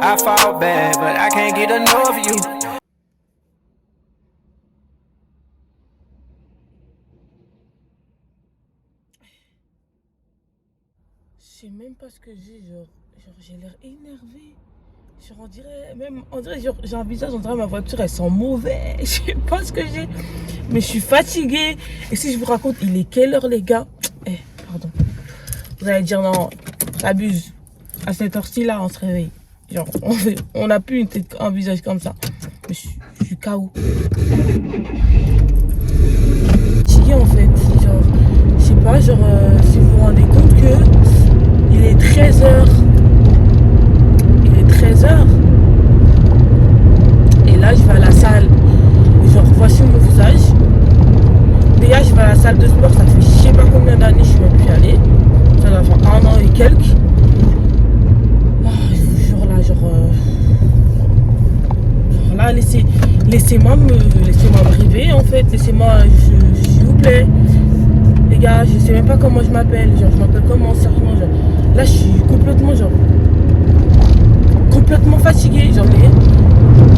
I fall back, but I can't get enough of you. Je sais même pas ce que j'ai, genre j'ai l'air énervée. Genre on dirait genre, j'ai un visage, on dirait ma voiture elle sent mauvais. Je sais pas ce que j'ai. Mais je suis fatiguée. Et si je vous raconte, il est quelle heure les gars? Pardon. Vous allez dire non, j'abuse. À cette heure-ci là, on se réveille. Genre, on n'a plus un visage comme ça. Mais je suis KO. Fatiguée en fait. Genre, je sais pas, genre, si vous vous rendez compte que il est 13h. Il est 13h. Et là, je vais à la salle. Genre, voici mon visage. Déjà, je vais à la salle de sport. Ça fait je sais pas combien d'années je suis même plus allée. Ça doit faire 1 an et quelques. Je vous jure là, genre là, laissez-moi me rêver en fait. Laissez-moi, s'il vous plaît. Les gars, je sais même pas comment je m'appelle. Genre, je m'appelle comment, sérieusement. Genre, là, je suis complètement fatiguée. Genre,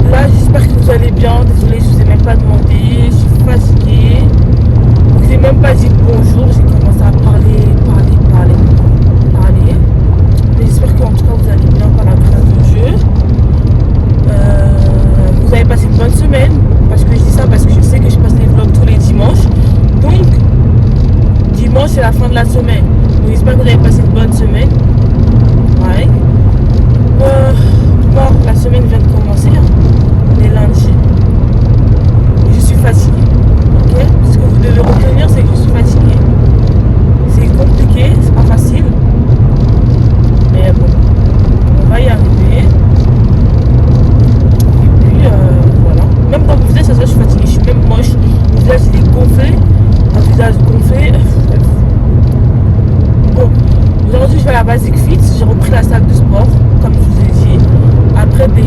là, j'espère que vous allez bien. Désolée, je vous ai même pas demandé. Je suis fatiguée. Je vous ai même pas dit bonjour. J'ai commencé à parler. Mais j'espère qu'en tout cas, vous allez bien par la grâce de Dieu. Vous avez passé une bonne semaine. Parce que je dis ça parce que je sais que je passe les vlogs tous les dimanches. Donc, dimanche, c'est la fin de la semaine. Donc, j'espère que vous avez passé une bonne semaine. Ouais. Bon, la semaine vient de commencer. Les lundis. Je suis fatiguée. Ok? Ce que vous devez retenir, c'est que je suis fatiguée. C'est compliqué, c'est pas facile. Mais bon, on va y arriver. Et puis, voilà. Même dans mon visage, ça se voit, je suis fatiguée. Je suis même moche. Mon visage, il est gonflé. Un visage gonflé. Bon, aujourd'hui, je vais à la Basic Fit. J'ai repris la salle de sport, comme je vous ai dit. Après une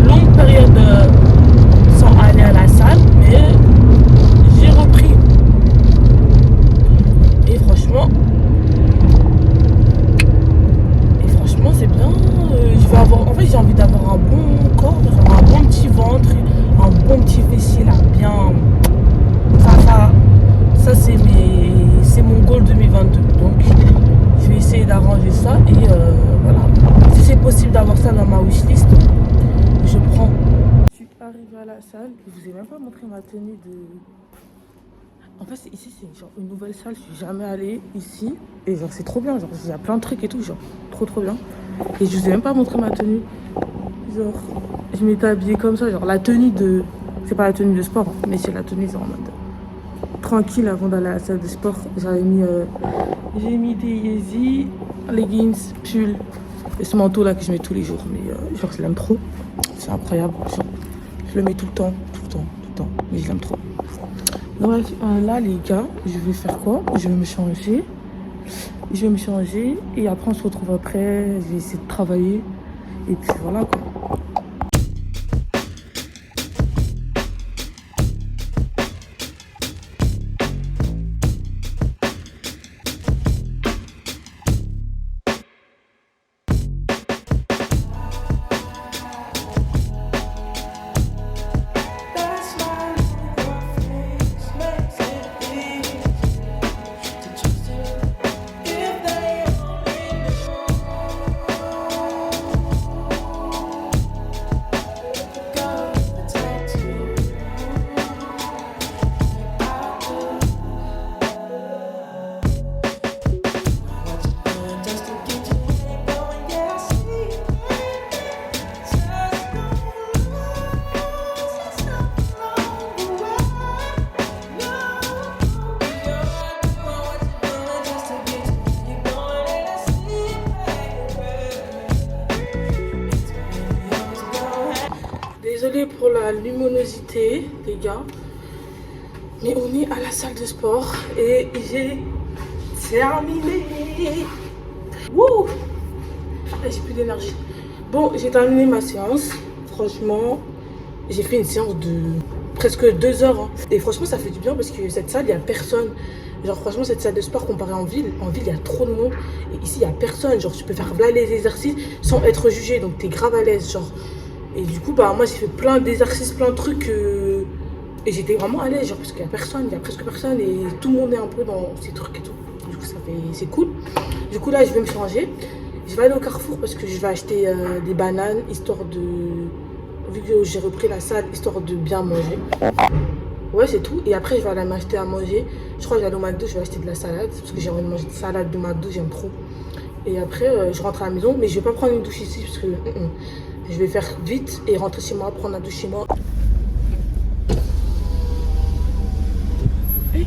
longue période sans aller à la salle. Mais j'ai repris. Et franchement, c'est bien. En fait, j'ai envie d'avoir un bon corps, genre un bon petit ventre, un bon petit fessier là, bien. Ça c'est mon goal 2022. Donc, je vais essayer d'arranger ça et voilà. Si c'est possible d'avoir ça dans ma wishlist, je prends. Je suis arrivée à la salle. Je vous ai même pas montré ma tenue de. En fait, ici, c'est genre une nouvelle salle. Je suis jamais allée ici. Et genre, c'est trop bien. Genre, il y a plein de trucs et tout. Genre, trop bien. Et je vous ai même pas montré ma tenue. Genre, je m'étais habillée comme ça. Genre, la tenue de. C'est pas la tenue de sport, mais c'est la tenue genre en mode. Tranquille avant d'aller à la salle de sport. J'ai mis des Yeezy, leggings, pull. Et ce manteau là que je mets tous les jours. Mais genre, je l'aime trop. C'est incroyable. Genre, je le mets tout le temps. Mais je l'aime trop. Bref, là les gars, je vais faire quoi? Je vais me changer et après on se retrouve après. Je vais essayer de travailler et puis voilà quoi. Désolée pour la luminosité, les gars. Mais on est à la salle de sport et j'ai terminé. Wouh! J'ai plus d'énergie. Bon, j'ai terminé ma séance. Franchement, j'ai fait une séance de presque 2 heures. Et franchement, ça fait du bien parce que cette salle, il n'y a personne. Genre franchement cette salle de sport comparée en ville il y a trop de monde. Et ici il y a personne. Genre tu peux faire là les exercices sans être jugé. Donc t'es grave à l'aise. Genre. Et du coup bah moi j'ai fait plein d'exercices, plein de trucs. Et j'étais vraiment à l'aise. Genre parce qu'il y a personne, il y a presque personne. Et tout le monde est un peu dans ces trucs et tout. Du coup c'est cool. Du coup là je vais me changer. Je vais aller au Carrefour parce que je vais acheter des bananes, histoire de... Vu que j'ai repris la salle, histoire de bien manger. Ouais, c'est tout. Et après, je vais aller m'acheter à manger. Je crois que je vais aller au McDo, je vais acheter de la salade. Parce que j'ai envie de manger de salade de McDo, j'aime trop. Et après, je rentre à la maison. Mais je vais pas prendre une douche ici parce que je vais faire vite et rentrer chez moi, prendre la douche chez moi. Hey,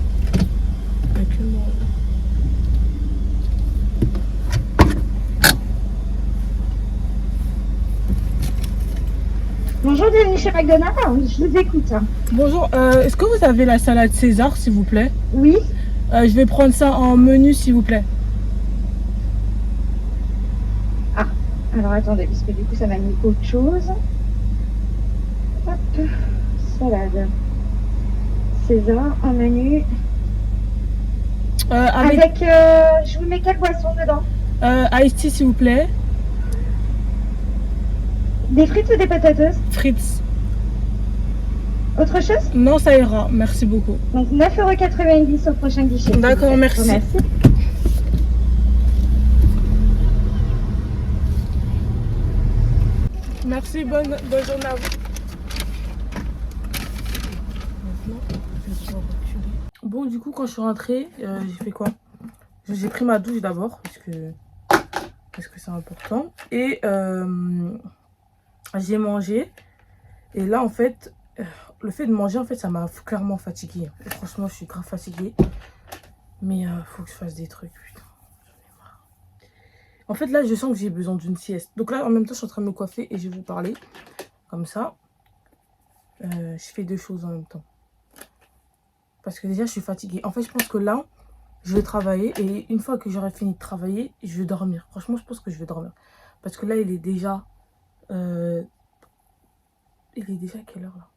Bonjour, bienvenue chez McDonald's, je vous écoute. Bonjour, est-ce que vous avez la salade César, s'il vous plaît? Oui, Je vais prendre ça en menu, s'il vous plaît. ah, alors attendez, parce que du coup ça m'a mis autre chose. Hop, salade. César, en menu. Avec, je vous mets quelle boisson dedans? Iced tea, s'il vous plaît. Des frites ou des patatas? Frites. Autre chose? Non, ça ira, merci beaucoup. Donc 9,90 € au prochain guichet. D'accord, merci. Merci. Merci, bonne journée à vous. Bon, du coup, quand je suis rentrée, j'ai fait quoi? J'ai pris ma douche d'abord, parce que c'est important. Et j'ai mangé. Et là, en fait, le fait de manger, en fait, ça m'a clairement fatiguée. Et franchement, je suis grave fatiguée. Mais faut que je fasse des trucs, putain. J'en ai marre. En fait, là, je sens que j'ai besoin d'une sieste. Donc là, en même temps, je suis en train de me coiffer et je vais vous parler. Comme ça. Je fais deux choses en même temps. Parce que déjà, je suis fatiguée. En fait, je pense que là, je vais travailler. Et une fois que j'aurai fini de travailler, je vais dormir. Franchement, je pense que je vais dormir. Parce que là, il est déjà... il est déjà quelle heure là?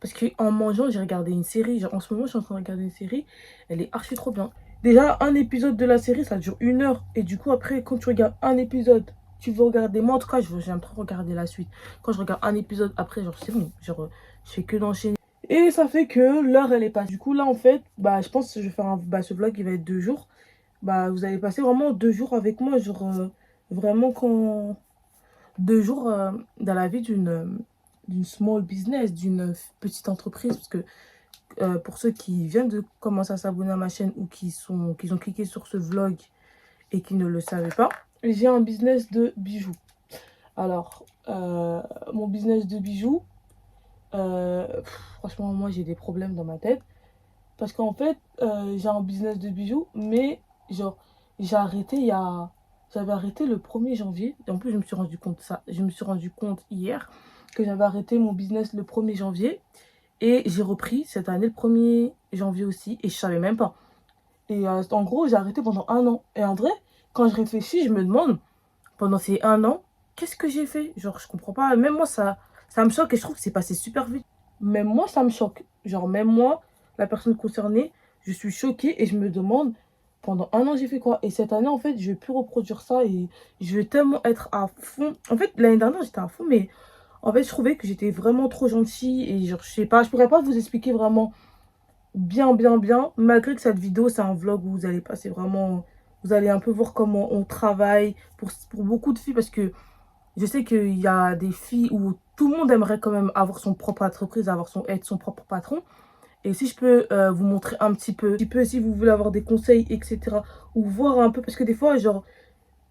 Parce qu'en mangeant, j'ai regardé une série. Genre, en ce moment, je suis en train de regarder une série. Elle est archi trop bien. Déjà, un épisode de la série, ça dure 1 heure. Et du coup, après, quand tu regardes un épisode, tu veux regarder... Moi, en tout cas, j'aime trop regarder la suite. Quand je regarde un épisode, après, genre, c'est bon. Genre, je fais que d'enchaîner. Et ça fait que l'heure, elle est passée. Du coup, là, en fait, bah, je pense que je vais faire ce vlog, il va être 2 jours. Bah, vous allez passer vraiment 2 jours avec moi. Genre, vraiment quand... 2 jours dans la vie d'une small business, d'une petite entreprise. Parce que pour ceux qui viennent de commencer à s'abonner à ma chaîne ou qui ont cliqué sur ce vlog et qui ne le savaient pas, j'ai un business de bijoux. Alors, mon business de bijoux, franchement, moi, j'ai des problèmes dans ma tête. Parce qu'en fait, j'ai un business de bijoux, mais genre, j'ai arrêté il y a... J'avais arrêté le 1er janvier. Et en plus, je me suis rendu compte ça. Je me suis rendu compte hier que j'avais arrêté mon business le 1er janvier. Et j'ai repris cette année le 1er janvier aussi. Et je savais même pas. Et en gros, j'ai arrêté pendant 1 an. Et en vrai, quand je réfléchis, je me demande, pendant ces 1 an, qu'est-ce que j'ai fait? Genre, je comprends pas. Même moi, ça me choque et je trouve que c'est passé super vite. Même moi, ça me choque. Genre, même moi, la personne concernée, je suis choquée et je me demande, pendant 1 an, j'ai fait quoi? Et cette année, en fait, je vais plus reproduire ça et je vais tellement être à fond. En fait, l'année dernière, j'étais à fond, mais en fait, je trouvais que j'étais vraiment trop gentille et genre, je sais pas, je pourrais pas vous expliquer vraiment bien, malgré que cette vidéo, c'est un vlog où vous allez passer vraiment, vous allez un peu voir comment on travaille pour beaucoup de filles parce que je sais qu'il y a des filles où tout le monde aimerait quand même avoir son propre entreprise, être son propre patron. Et si je peux vous montrer un petit peu, si vous voulez avoir des conseils, etc. Ou voir un peu, parce que des fois, genre,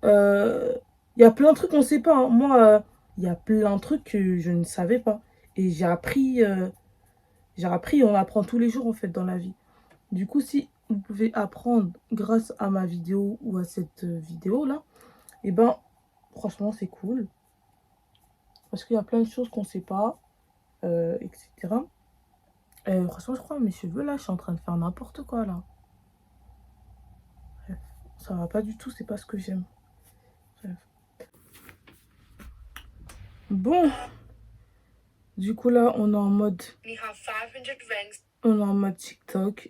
il y a plein de trucs qu'on ne sait pas. Hein. Moi, il y a plein de trucs que je ne savais pas. Et j'ai appris, on apprend tous les jours, en fait, dans la vie. Du coup, si vous pouvez apprendre grâce à ma vidéo ou à cette vidéo-là, et ben, franchement, c'est cool. Parce qu'il y a plein de choses qu'on ne sait pas, etc. Franchement, je crois, mes cheveux, là, je suis en train de faire n'importe quoi, là. Bref, ça va pas du tout, c'est pas ce que j'aime. Bref. Bon. Du coup, là, on est en mode... On est en mode TikTok.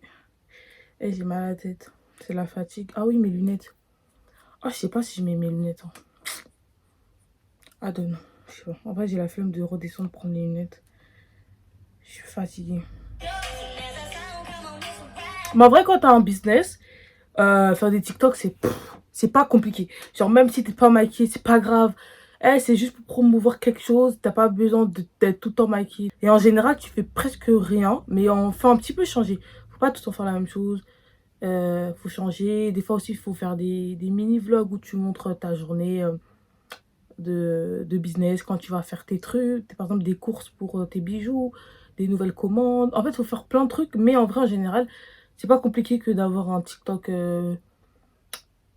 Et j'ai mal à la tête. C'est la fatigue. Ah oui, mes lunettes. Ah, je sais pas si je mets mes lunettes. Hein. Ah, non. Je sais pas. En fait, j'ai la flemme de redescendre prendre les lunettes. Je suis fatiguée. Mais en vrai, quand t'as un business, faire des TikTok, c'est pas compliqué. Genre, même si t'es pas maquillée, c'est pas grave. C'est juste pour promouvoir quelque chose. T'as pas besoin d'être tout le temps maquillée. Et en général, tu fais presque rien. Mais on fait un petit peu changer. Faut pas tout le temps faire la même chose. Faut changer. Des fois aussi, il faut faire des mini-vlogs où tu montres ta journée de business. Quand tu vas faire tes trucs. Par exemple, des courses pour tes bijoux. Des nouvelles commandes. En fait, il faut faire plein de trucs. Mais en vrai, en général, c'est pas compliqué que d'avoir un TikTok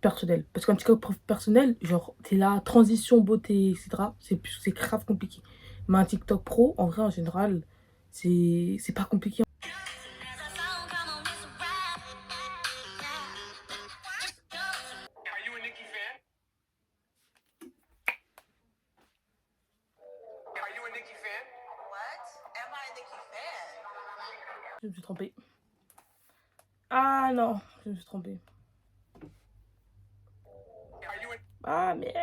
personnel. Parce qu'un TikTok personnel, genre, t'es là, transition, beauté, etc. C'est grave compliqué. Mais un TikTok pro, en vrai, en général, c'est pas compliqué. Je me suis trompée. Ah non, je me suis trompée. Ah merde.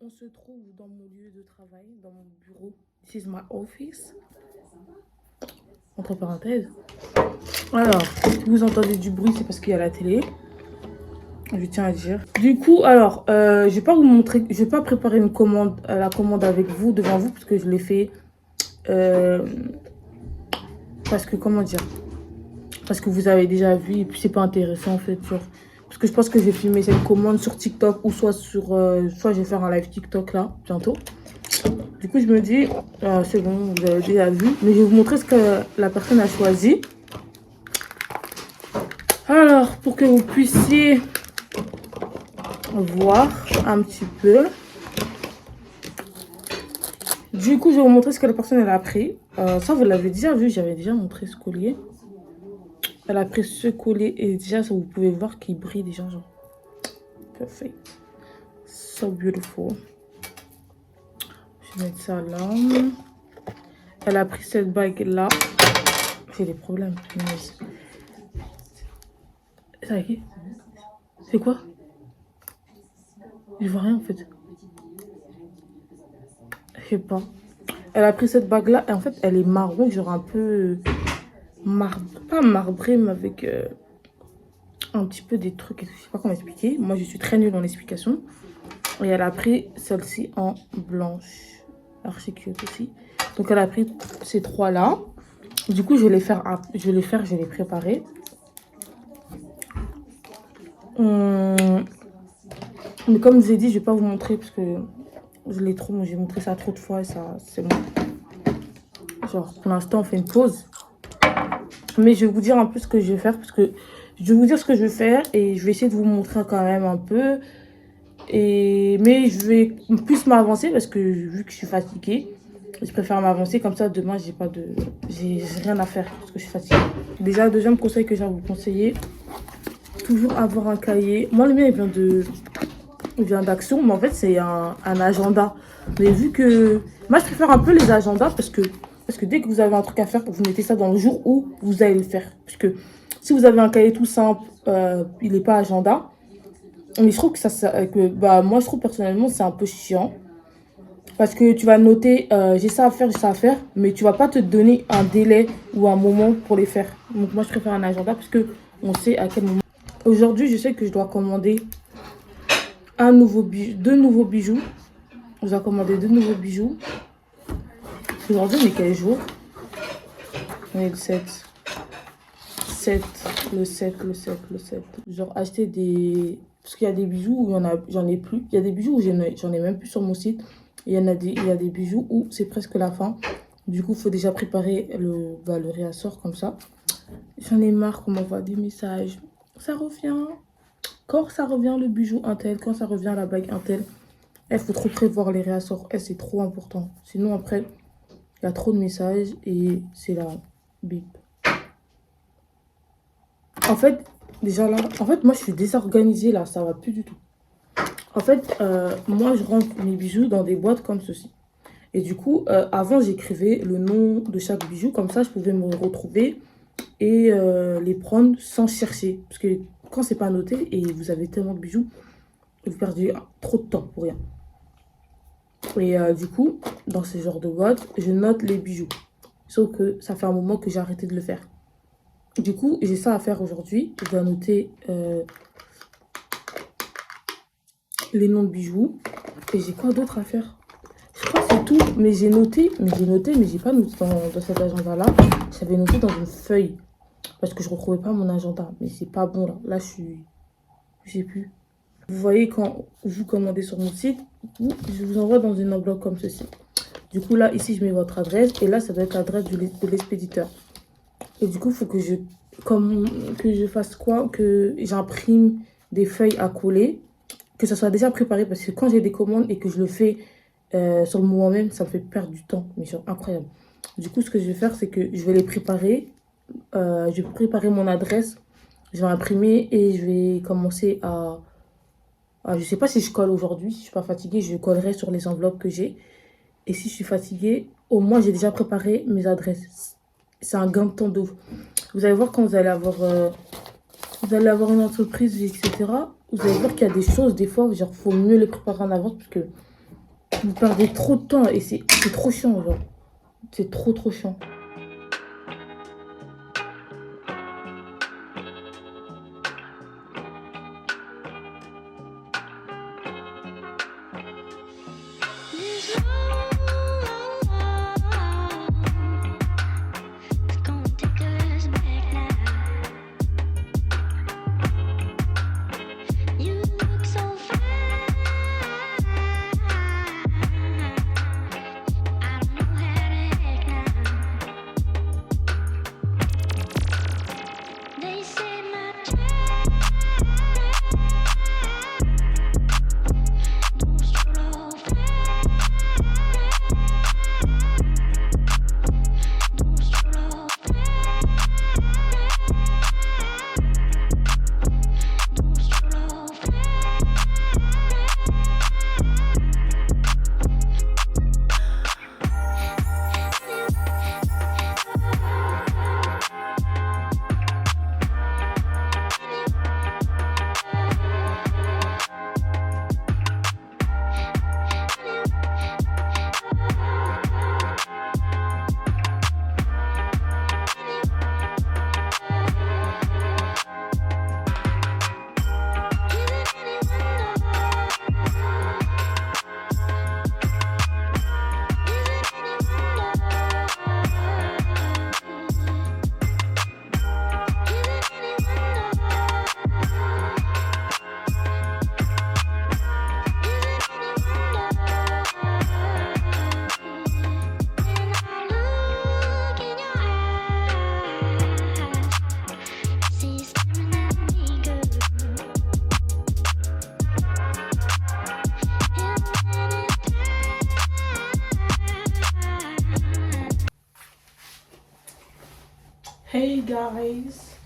On se trouve dans mon lieu de travail, dans mon bureau. This is my office. Entre parenthèses. Alors, si vous entendez du bruit, c'est parce qu'il y a la télé. Je tiens à dire. Du coup, alors, je vais pas vous montrer, je vais pas préparer une commande, la commande avec vous, devant vous, parce que je l'ai fait. Parce que, comment dire, parce que vous avez déjà vu, et puis c'est pas intéressant en fait. Genre, parce que je pense que je vais filmer cette commande sur TikTok ou soit sur, soit je vais faire un live TikTok là, bientôt. Du coup, je me dis, c'est bon, vous avez déjà vu. Mais je vais vous montrer ce que la personne a choisi. Alors, pour que vous puissiez voir un petit peu. Du coup, je vais vous montrer ce que la personne elle a pris. Ça, vous l'avez déjà vu, j'avais déjà montré ce collier. Elle a pris ce collier et déjà, ça, vous pouvez voir qu'il brille déjà, genre. Perfect. So beautiful. Je vais mettre ça là. Elle a pris cette bague là. J'ai des problèmes. C'est qui? C'est quoi? Je vois rien en fait. Je sais pas. Elle a pris cette bague là et en fait elle est marron, genre un peu pas marbrée mais avec un petit peu des trucs, je sais pas comment expliquer. Moi je suis très nulle en explication. Et elle a pris celle-ci en blanche, archi cute aussi. Donc elle a pris ces trois là. Du coup je vais les préparer. Mais comme je vous ai dit, je vais pas vous montrer parce que j'ai montré ça trop de fois et ça c'est bon. Genre pour l'instant on fait une pause. Mais je vais vous dire un peu ce que je vais faire parce que je vais vous dire ce que je vais faire et je vais essayer de vous montrer quand même un peu. Mais je vais plus m'avancer parce que vu que je suis fatiguée, je préfère m'avancer comme ça demain j'ai rien à faire parce que je suis fatiguée. Déjà le deuxième conseil que j'ai à vous conseiller, toujours avoir un cahier. Moi le mien il vient d'Action, mais en fait c'est un agenda. Mais vu que moi je préfère un peu les agendas parce que dès que vous avez un truc à faire, vous mettez ça dans le jour où vous allez le faire. Parce que si vous avez un cahier tout simple, il n'est pas agenda. Mais je trouve que moi je trouve personnellement c'est un peu chiant. Parce que tu vas noter, j'ai ça à faire, mais tu vas pas te donner un délai ou un moment pour les faire. Donc moi je préfère un agenda parce que on sait à quel moment. Aujourd'hui je sais que je dois commander deux nouveaux bijoux. Je dois commander 2 nouveaux bijoux. Aujourd'hui on est quel jour? On est le 7. Le 7. Genre acheter des... Parce qu'il y a des bijoux où j'en ai plus. Il y a des bijoux où j'en ai même plus sur mon site. Et il y a des bijoux où c'est presque la fin. Du coup, il faut déjà préparer le réassort comme ça. J'en ai marre qu'on m'envoie des messages. Ça revient. Quand ça revient le bijou un tel, quand ça revient la bague un tel, il faut trop prévoir les réassorts. C'est trop important. Sinon après, il y a trop de messages et c'est la bip. En fait, déjà là, moi je suis désorganisée là, ça va plus du tout. En fait, moi je rentre mes bijoux dans des boîtes comme ceci. Et du coup, avant j'écrivais le nom de chaque bijou, comme ça je pouvais me retrouver et les prendre sans chercher. Parce que quand c'est pas noté et vous avez tellement de bijoux, vous perdez trop de temps pour rien. Et du coup, dans ce genre de boîte, je note les bijoux. Sauf que ça fait un moment que j'ai arrêté de le faire. Du coup, j'ai ça à faire aujourd'hui. Je dois noter les noms de bijoux. Et j'ai quoi d'autre à faire? Je crois que c'est tout. Mais j'ai noté, mais j'ai pas noté dans cet agenda-là. J'avais noté dans une feuille. Parce que je retrouvais pas mon agenda. Mais c'est pas bon là. Là, j'ai plus. Vous voyez, quand vous commandez sur mon site, je vous envoie dans une enveloppe comme ceci. Du coup, là, ici, je mets votre adresse. Et là, ça doit être l'adresse de l'expéditeur. Et du coup, il faut que je fasse quoi? Que j'imprime des feuilles à coller. Que ça soit déjà préparé. Parce que quand j'ai des commandes et que je le fais sur le moment même, ça me fait perdre du temps. Mais c'est incroyable. Du coup, ce que je vais faire, c'est que je vais les préparer. Je vais préparer mon adresse. Je vais imprimer et je vais commencer je sais pas si je colle aujourd'hui. Si je suis pas fatiguée, je collerai sur les enveloppes que j'ai. Et si je suis fatiguée, au moins j'ai déjà préparé mes adresses. C'est un gain de temps d'ouf. Vous allez voir quand vous allez avoir une entreprise, etc. Vous allez voir qu'il y a des choses, des fois, genre, faut mieux les préparer en avance parce que vous perdez trop de temps et c'est trop chiant, genre. C'est trop chiant. Hey guys,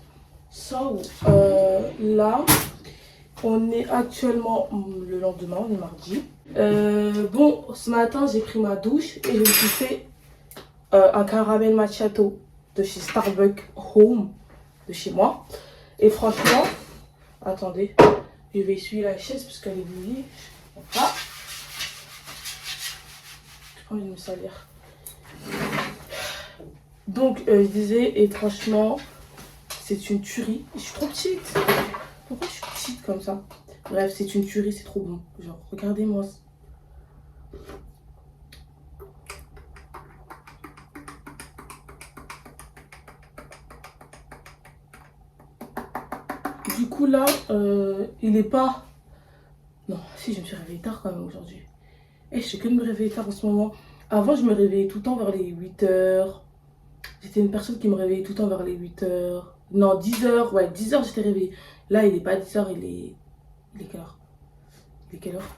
so là on est actuellement le lendemain, on est mardi. Bon, ce matin j'ai pris ma douche et je me suis fait un caramel macchiato de chez Starbucks Home, de chez moi. Et franchement, attendez, je vais essuyer la chaise parce qu'elle est mouillée. Voilà. J'ai pas envie de me salir. Donc, je disais, et franchement, c'est une tuerie. Je suis trop petite. Pourquoi je suis petite comme ça? Bref, c'est une tuerie, c'est trop bon. Genre, regardez-moi. Du coup, là, il est pas... Non, si, je me suis réveillée tard quand même aujourd'hui. Et je sais que de me réveiller tard en ce moment. Avant, je me réveillais tout le temps vers les 8h. J'étais une personne qui me réveillait tout le temps vers les 8h. Non, 10h. Ouais, 10h, j'étais réveillée. Là, il est pas 10h, il est quelle heure? Il est quelle heure?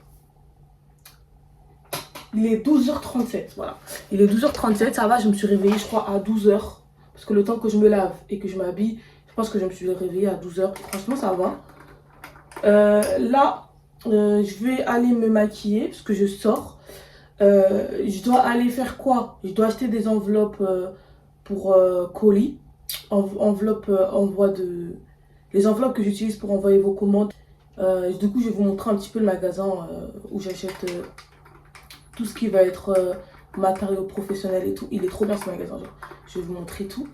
Il est 12h37, voilà. Il est 12h37, ça va, je me suis réveillée, je crois, à 12h. Parce que le temps que je me lave et que je m'habille, je pense que je me suis réveillée à 12h. Franchement, ça va. Là, je vais aller me maquiller parce que je sors. Je dois aller faire quoi? Je dois acheter des enveloppes pour colis. Enveloppes, envoi de... Les enveloppes que j'utilise pour envoyer vos commandes. Du coup, je vais vous montrer un petit peu le magasin où j'achète tout ce qui va être matériaux professionnels et tout. Il est trop bien ce magasin, genre. Je vais vous montrer tout.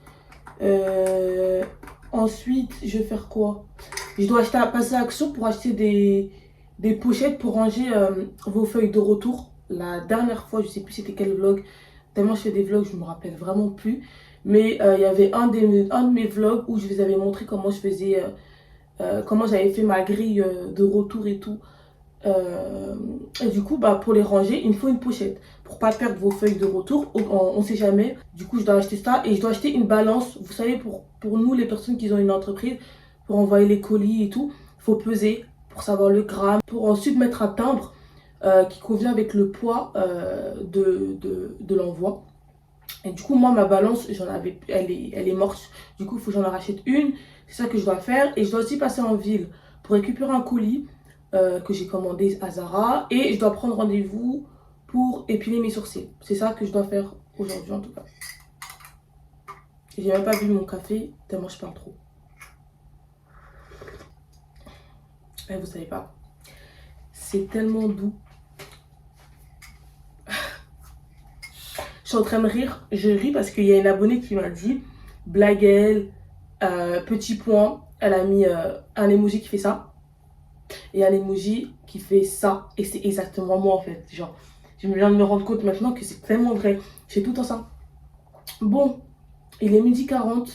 Ensuite, je vais faire quoi? Je dois passer à l'action pour acheter des pochettes pour ranger vos feuilles de retour. La dernière fois, je sais plus c'était quel vlog. Tellement je fais des vlogs, je me rappelle vraiment plus. Mais il y avait un de mes vlogs où je vous avais montré comment je faisais, comment j'avais fait ma grille de retour et tout. Et du coup, bah, pour les ranger, il me faut une pochette. Pour pas perdre vos feuilles de retour, on sait jamais. Du coup, je dois acheter ça. Et je dois acheter une balance. Vous savez, pour nous, les personnes qui ont une entreprise, pour envoyer les colis et tout, il faut peser pour savoir le gramme. Pour ensuite mettre un timbre qui convient avec le poids de l'envoi. Et du coup, moi, ma balance, elle est morte. Du coup, il faut que j'en rachète une. C'est ça que je dois faire. Et je dois aussi passer en ville pour récupérer un colis que j'ai commandé à Zara. Et je dois prendre rendez-vous pour épiler mes sourcils. C'est ça que je dois faire aujourd'hui, en tout cas. J'ai même pas bu mon café, tellement je parle trop. Et vous savez pas, c'est tellement doux. Je suis en train de rire. Je ris parce qu'il y a une abonnée qui m'a dit blague elle, petit point. Elle a mis un emoji qui fait ça et un emoji qui fait ça. Et c'est exactement moi en fait. Genre, je viens de me rendre compte maintenant que c'est tellement vrai. J'ai tout le temps ça. Bon, il est 12h40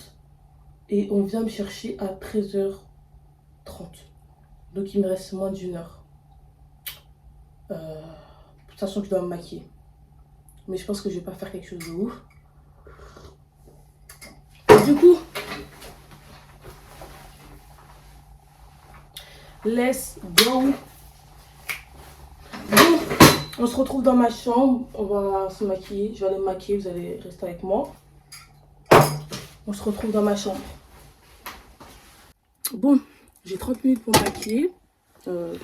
et on vient me chercher à 13h30. Donc il me reste moins d'une heure. Sachant que je dois me maquiller. Mais je pense que je vais pas faire quelque chose de ouf. Du coup, let's go. Bon, on se retrouve dans ma chambre. On va se maquiller. Je vais aller me maquiller. Vous allez rester avec moi. On se retrouve dans ma chambre. Bon, j'ai 30 minutes pour me maquiller. Je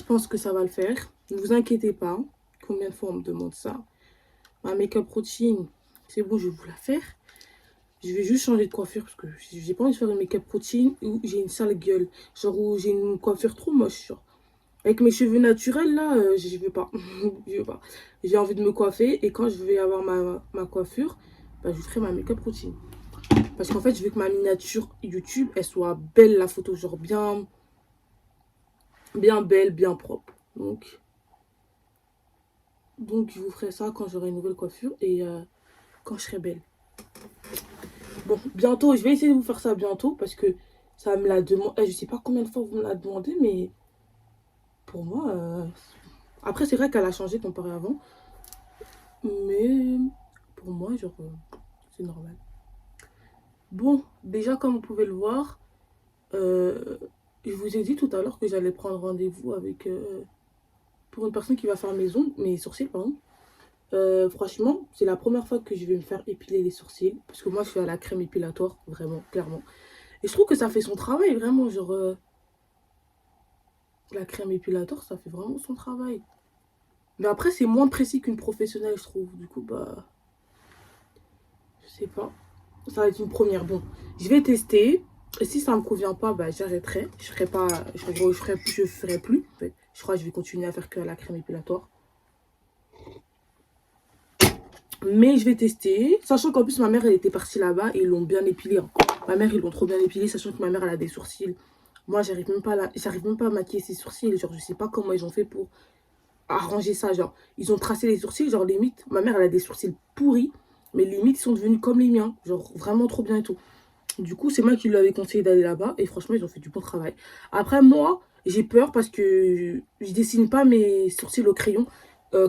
pense que ça va le faire. Ne vous inquiétez pas. Combien de fois on me demande ça? Ma make-up routine, c'est bon, je vais vous la faire. Je vais juste changer de coiffure parce que j'ai pas envie de faire une make-up routine où j'ai une sale gueule. Genre où j'ai une coiffure trop moche. Genre. Avec mes cheveux naturels là, je veux pas. Je veux pas. J'ai envie de me coiffer et quand je vais avoir ma coiffure, bah, je ferai ma make-up routine. Parce qu'en fait, je veux que ma miniature YouTube, elle soit belle la photo. Genre bien belle, bien propre. Donc je vous ferai ça quand j'aurai une nouvelle coiffure et quand je serai belle. Bon, bientôt, je vais essayer de vous faire ça bientôt parce que ça me l'a demandé. Je sais pas combien de fois vous me l'avez demandé, mais pour moi... Après, c'est vrai qu'elle a changé comparé à avant. Mais pour moi, genre, c'est normal. Bon, déjà, comme vous pouvez le voir, je vous ai dit tout à l'heure que j'allais prendre rendez-vous avec... pour une personne qui va faire mes sourcils, pardon. Franchement, c'est la première fois que je vais me faire épiler les sourcils. Parce que moi, je suis à la crème épilatoire, vraiment, clairement. Et je trouve que ça fait son travail, vraiment. Genre, la crème épilatoire, ça fait vraiment son travail. Mais après, c'est moins précis qu'une professionnelle, je trouve. Du coup, bah... Je sais pas. Ça va être une première. Bon, je vais tester. Et si ça me convient pas, bah, j'arrêterai. Je ferai pas... Je ferai plus. En fait, je crois que je vais continuer à faire que la crème épilatoire. Mais je vais tester, sachant qu'en plus ma mère elle était partie là-bas et ils l'ont bien épilé. Hein. Ma mère ils l'ont trop bien épilé, sachant que ma mère elle a des sourcils. Moi j'arrive même pas à maquiller ses sourcils. Genre je sais pas comment ils ont fait pour arranger ça. Genre ils ont tracé les sourcils, genre limite ma mère elle a des sourcils pourris, mais limite ils sont devenus comme les miens. Genre vraiment trop bien et tout. Du coup c'est moi qui lui avais conseillé d'aller là-bas et franchement ils ont fait du bon travail. Après moi j'ai peur parce que je dessine pas mes sourcils au crayon.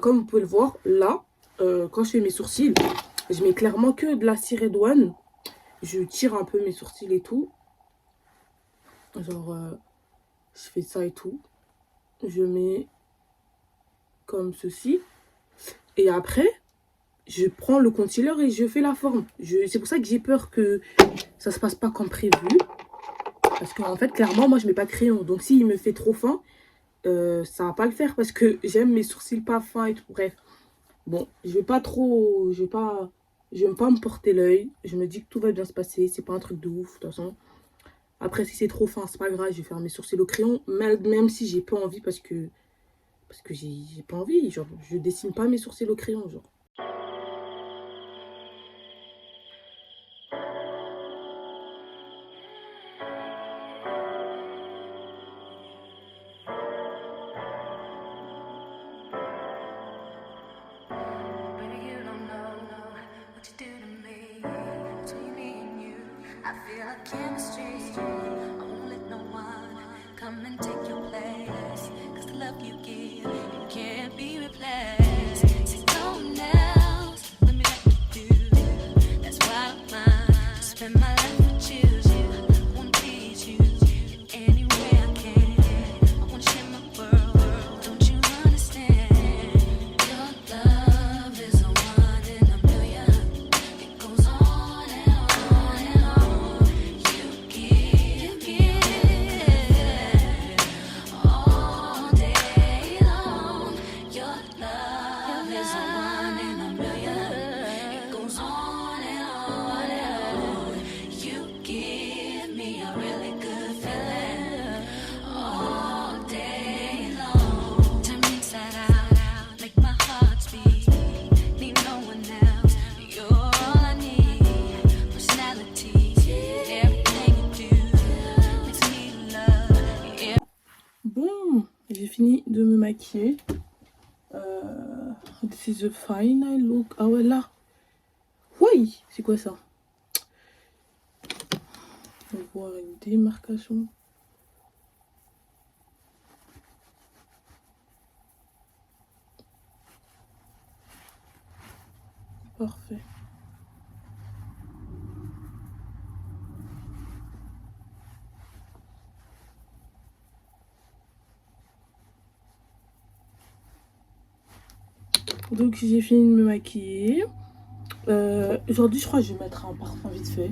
Comme vous pouvez le voir là. quand je fais mes sourcils, je mets clairement que de la cire Edouane. Je tire un peu mes sourcils et tout. Genre, je fais ça et tout. Je mets comme ceci. Et après, je prends le concealer et je fais la forme. C'est pour ça que j'ai peur que ça se passe pas comme prévu. Parce qu'en fait, clairement, moi, je mets pas de crayon. Donc, s'il me fait trop fin, ça va pas le faire. Parce que j'aime mes sourcils pas fins et tout. Bref. Bon, je vais pas me porter l'œil. Je me dis que tout va bien se passer. C'est pas un truc de ouf, de toute façon. Après, si c'est trop fin, c'est pas grave. Je vais faire mes sourcils au crayon. Même si j'ai pas envie parce que j'ai pas envie. Genre, je dessine pas mes sourcils au crayon, genre. Baby, you don't know what you do to me. Between me and you, I feel like chemistry. I won't let no one come and take your place. 'Cause the love you give, it can't be replaced. So come now, let me let you do. That's why I don't mind. Spend my life with you. Won't teach you any way I can. I wanna share my world. Don't you understand? Your love is a one in a million. It goes on and on and on. You give all day long. Your love is a one in a million. It goes on and on and on. You give me a really good feeling all day long. Turn me inside out, make my heart speak. Need no one else. You're all I need. Personality, everything you do makes me love. Yeah. Bon, j'ai fini de me maquiller. This is the final look. Ah ouais, là. Oui, c'est quoi ça? On va voir une démarcation. Parfait. Donc j'ai fini de me maquiller. Aujourd'hui je crois que je vais mettre un parfum vite fait.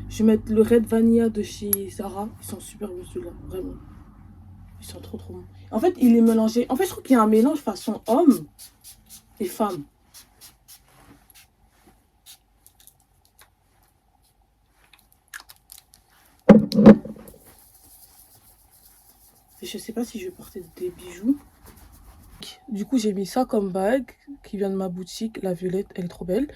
Je vais mettre le Red Vanilla de chez Zara. Ils sont super bons ceux-là, vraiment. Ils sont trop bons. En fait il est mélangé. En fait je trouve qu'il y a un mélange façon homme et femme. Je sais pas si je vais porter des bijoux. Du coup, j'ai mis ça comme bague qui vient de ma boutique. La violette, elle est trop belle.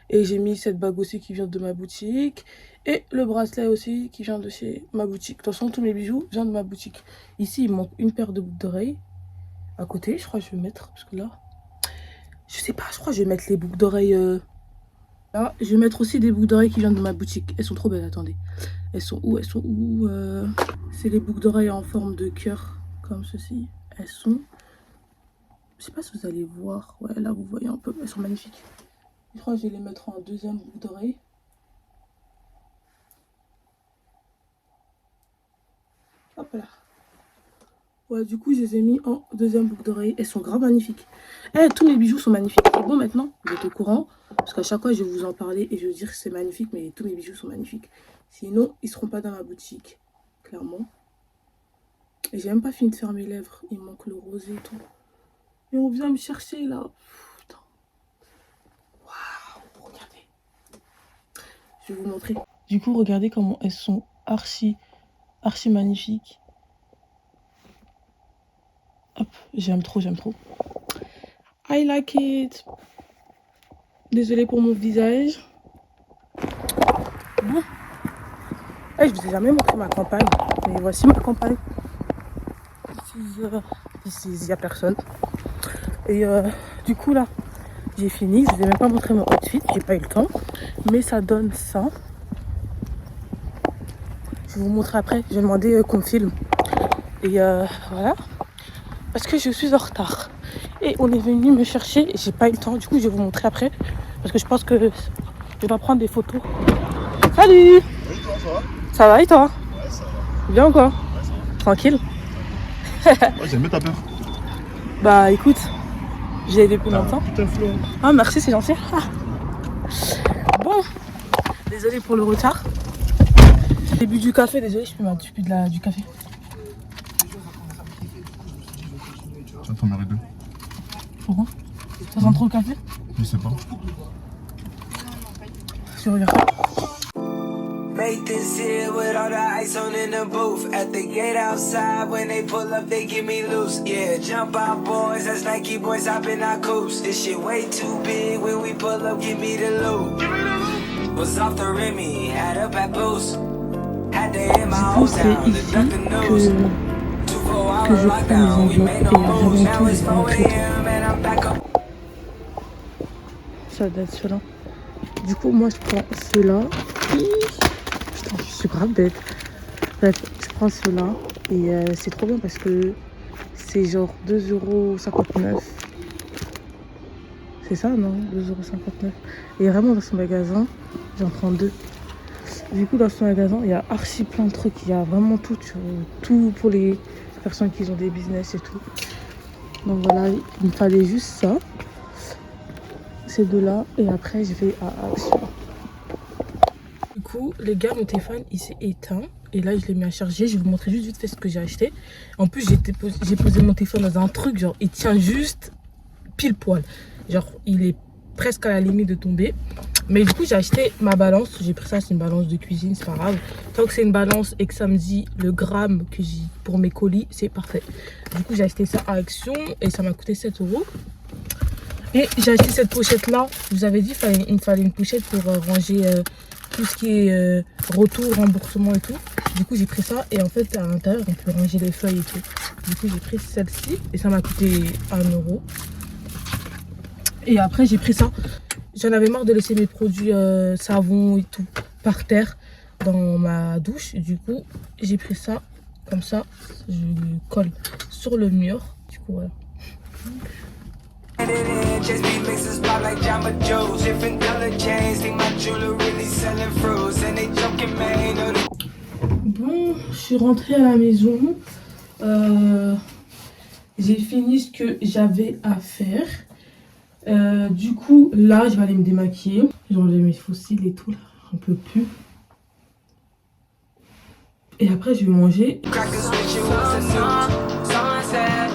Et j'ai mis cette bague aussi qui vient de ma boutique. Et le bracelet aussi qui vient de chez ma boutique. De toute façon, tous mes bijoux viennent de ma boutique. Ici, il manque une paire de boucles d'oreilles. À côté, je crois que je vais mettre. Parce que là, je sais pas, je crois que je vais mettre les boucles d'oreilles. Là, je vais mettre aussi des boucles d'oreilles qui viennent de ma boutique. Elles sont trop belles, attendez. Elles sont où? C'est les boucles d'oreilles en forme de cœur. Comme ceci. Elles sont... Je sais pas si vous allez voir. Ouais, là, vous voyez un peu. Elles sont magnifiques. Je crois que je vais les mettre en deuxième boucle d'oreille. Hop là. Ouais, du coup, je les ai mis en deuxième boucle d'oreille. Elles sont grave magnifiques. Eh, tous mes bijoux sont magnifiques. Et bon, maintenant, vous êtes au courant. Parce qu'à chaque fois, je vais vous en parler et je vais vous dire que c'est magnifique. Mais tous mes bijoux sont magnifiques. Sinon, ils seront pas dans ma boutique. Clairement. Et j'ai même pas fini de faire mes lèvres. Il manque le rosé et tout. Et on vient me chercher là. Putain. Waouh, regardez. Je vais vous montrer. Du coup, regardez comment elles sont archi magnifiques. Hop, j'aime trop. I like it. Désolée pour mon visage. Bon. Je vous ai jamais montré ma campagne. Mais voici ma campagne. Ici, il n'y a personne. Et du coup là, j'ai fini. Je vous ai même pas montré mon outfit, j'ai pas eu le temps. Mais ça donne ça. Je vais vous montrer après. J'ai demandé qu'on me filme. Et voilà. parce que je suis en retard. Et on est venu me chercher et j'ai pas eu le temps. Du coup, je vais vous montrer après. Parce que je pense que je dois prendre des photos. Salut! Oui, toi, ça va? Ça va et toi? Ouais, ça va. Bien ou quoi? Ouais, ça va. Tranquille? Ouais, j'aime bien ta peur. Bah écoute, j'ai depuis longtemps. Putain, Flo. Ah merci, c'est gentil. Ah. Bon, désolée pour le retard. J'ai bu du café, désolée, je peux du café. Tu vas t'en arrêter deux. Pourquoi? Ça sent trop le café? Je sais pas. Tu regardes ça? Make this here with all the ice on in the booth. At the gate outside, when they pull up, they give me loose. Yeah, jump out, boys. That's Nike boys hopping our coops. This shit way too big. When we pull up, give me the loot. Was off the Remy, had up at Boost. Had to hit my Du coup, old c'est town to ici duck the news. que je prends les enveloppes et avant tout, je vais montrer. Ça doit être ceux-là. Du coup, moi, je prends ceux-là. Putain, je suis grave bête. Bref, je prends ceux-là et c'est trop bien parce que c'est genre 2,59 €. C'est ça, non? 2,59 €. Et vraiment, dans ce magasin, j'en prends deux. Du coup, dans ce magasin, il y a archi plein de trucs. Il y a vraiment tout, tout pour les personnes qui ont des business et tout. Donc voilà, il me fallait juste ça. Ces deux-là. Et après, je vais à Action. Du coup, les gars, mon téléphone, il s'est éteint. Et là, je l'ai mis à charger. Je vais vous montrer juste vite fait ce que j'ai acheté. En plus, j'ai posé mon téléphone dans un truc, genre, il tient juste pile poil. Genre, il est presque à la limite de tomber. Mais du coup, j'ai acheté ma balance. J'ai pris ça, c'est une balance de cuisine, c'est pas grave. Tant que c'est une balance et que ça me dit le gramme que j'ai pour mes colis, c'est parfait. Du coup, j'ai acheté ça à Action et ça m'a coûté 7 €. Et j'ai acheté cette pochette-là. Je vous avais dit qu'il me fallait une pochette pour ranger tout ce qui est retour, remboursement et tout. Du coup, j'ai pris ça et en fait, à l'intérieur, on peut ranger les feuilles et tout. Du coup, j'ai pris celle-ci et ça m'a coûté 1 €. Et après, j'ai pris ça. J'en avais marre de laisser mes produits savon et tout par terre dans ma douche. Du coup, j'ai pris ça comme ça. Je le colle sur le mur. Du coup, voilà. Just be mixes pop like Jamba Joe's. Different color chains, think my jeweler really selling fruits. And they joking, man, know they... Bon, je suis rentrée à la maison. J'ai fini ce que j'avais à faire. Du coup, là, je vais aller me démaquiller. J'ai enlevé mes fossiles et tout, là. J'en peux plus. Et après, je vais manger. Crackers with you was a new sunset.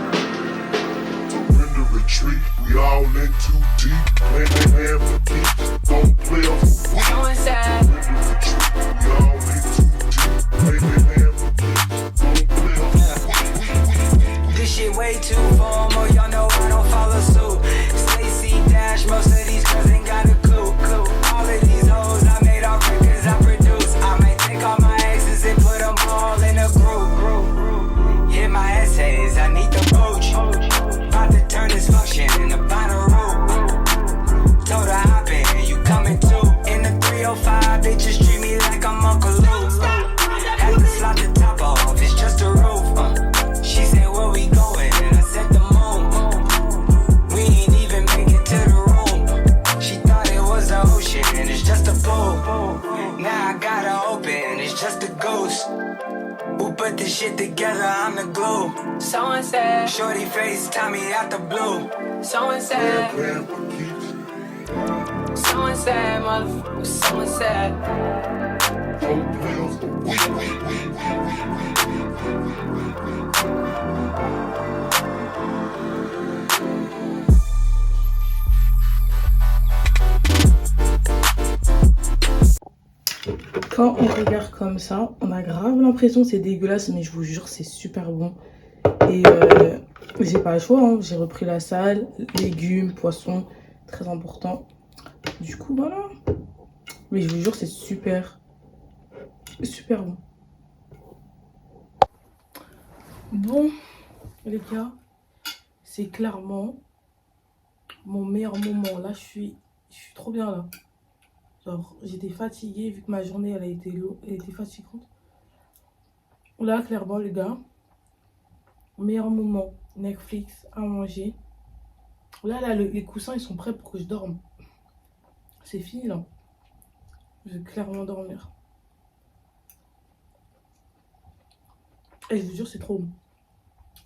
In the retreat, we all in too deep. Play for keeps, don't play us for Sunset. In the retreat, we all in too deep. Play for keeps, don't play us for This shit way too formal, y'all know I don't follow suit. Stacy Dash, most of these girls ain't got a clue. All of these hoes I made off records I produce. I might take all my exes and put them all in a group. Hit my essays, I need the coach. About to turn this function into binary. Told her hop in, you coming too. In the 305, bitches treat me like I'm Uncle Luke. Had to slot the top off, it's just a roof. She said, where we going? And I said, the moon. We ain't even make it to the room. She thought it was the ocean, and it's just a pool. Now I gotta open, it's just a ghost. Who put this shit together? I'm the glue. Someone said, shorty face, Tommy out the blue. Someone said, someone said, motherfucker, someone said. don't play us for Quand on regarde comme ça, on a grave l'impression que c'est dégueulasse, mais je vous jure, c'est super bon. Et j'ai pas le choix, hein. J'ai repris la salle, légumes, poissons, très important. Du coup, voilà. Mais je vous jure, c'est super bon. Bon, les gars, c'est clairement mon meilleur moment. Là, je suis trop bien là. Genre, j'étais fatiguée vu que ma journée, elle était fatigante. Là, clairement, les gars, meilleur moment. Netflix, à manger. Là, les coussins, ils sont prêts pour que je dorme. C'est fini, là. Je vais clairement dormir. Et je vous jure, c'est trop bon.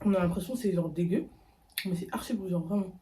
On a l'impression que c'est genre dégueu. Mais c'est archi bon, genre vraiment.